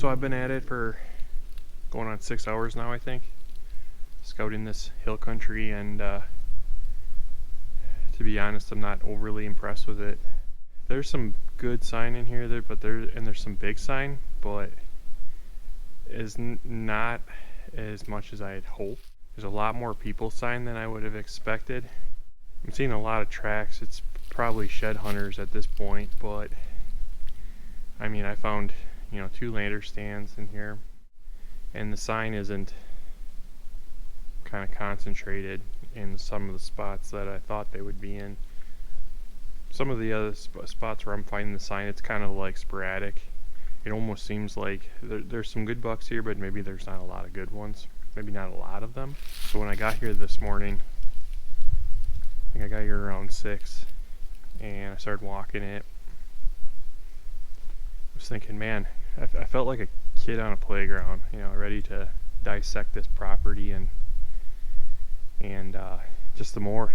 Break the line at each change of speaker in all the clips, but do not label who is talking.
So I've been at it for going on 6 hours now, I think, scouting this hill country, and to be honest, I'm not overly impressed with it. There's some good sign in here, but there's some big sign, but is not as much as I had hoped. There's a lot more people sign than I would have expected. I'm seeing a lot of tracks. It's probably shed hunters at this point, but I mean, I found 2 lantern stands in here, and the sign isn't kind of concentrated in some of the spots that I thought they would be in. Some of the other spots where I'm finding the sign, it's kind of like sporadic. It almost seems like there's some good bucks here, but maybe there's not a lot of good ones. Maybe not a lot of them. So when I got here this morning, I think I got here around 6, and I started walking it. I was thinking, man, I felt like a kid on a playground, ready to dissect this property, and just the more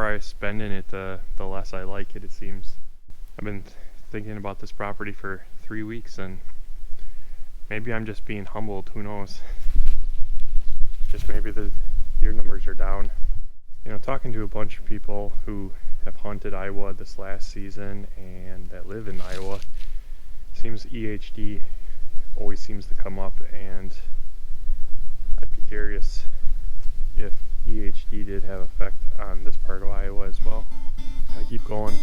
I spend in it, the less I like it, it seems. I've been thinking about this property for 3 weeks, and maybe I'm just being humbled, who knows. Just maybe the deer numbers are down. Talking to a bunch of people who have hunted Iowa this last season and that live in Iowa, seems EHD always seems to come up, and I'd be curious if EHD did have effect on this part of Iowa as well. I keep going.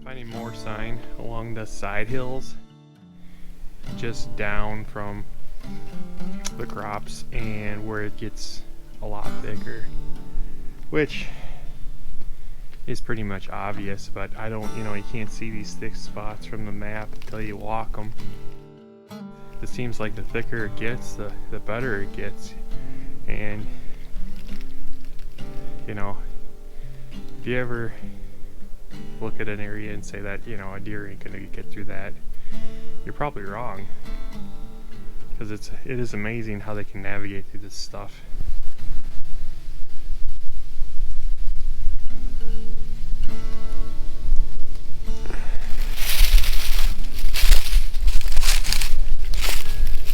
Finding more sign along the side hills, just down from the crops, and where it gets a lot thicker, which is pretty much obvious, but I don't, you can't see these thick spots from the map until you walk them. It seems like the thicker it gets, the better it gets, and if you ever look at an area and say that a deer ain't gonna get through that, you're probably wrong, because it is amazing how they can navigate through this stuff.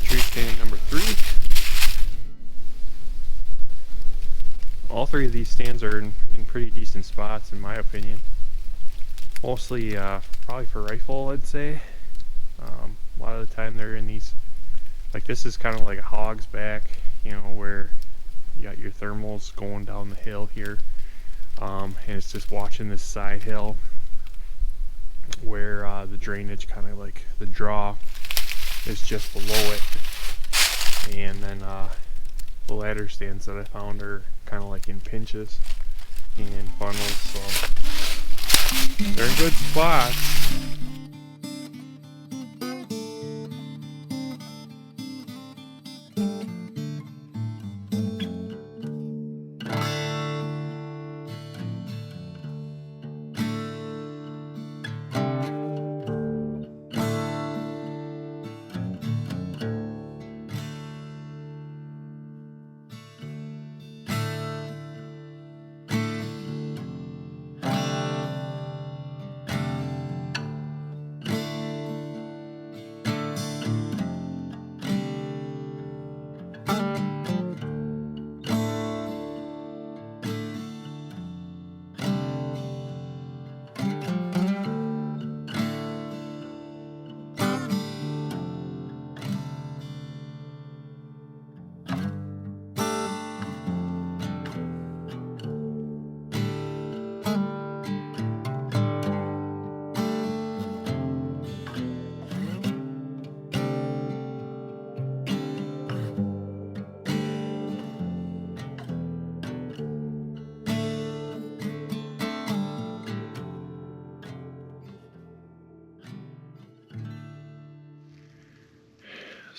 Tree stand number 3. All 3 of these stands are in pretty decent spots, in my opinion. Mostly probably for rifle, I'd say. A lot of the time they're in these, like this is kind of like a hog's back, where you got your thermals going down the hill here, and it's just watching this side hill where the drainage, kind of like the draw, is just below it, and then the ladder stands that I found are kind of like in pinches and funnels, so they're in good spots.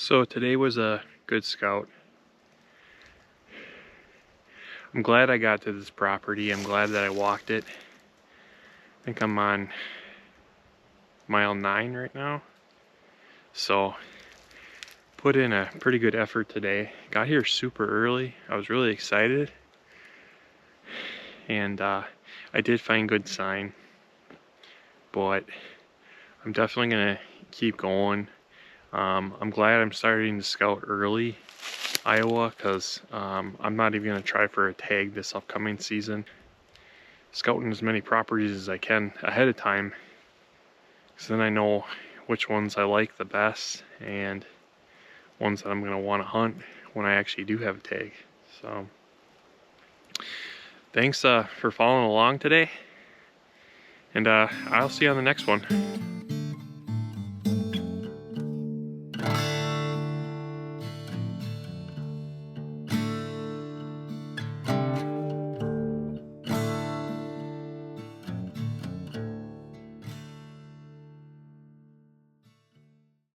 So today was a good scout. I'm glad I got to this property. I'm glad that I walked it. I think I'm on mile 9 right now. So put in a pretty good effort today. Got here super early. I was really excited. And I did find good sign. But I'm definitely gonna keep going. I'm glad I'm starting to scout early Iowa, because I'm not even gonna try for a tag this upcoming season. Scouting as many properties as I can ahead of time, because then I know which ones I like the best and ones that I'm gonna want to hunt when I actually do have a tag. So thanks for following along today, and I'll see you on the next one.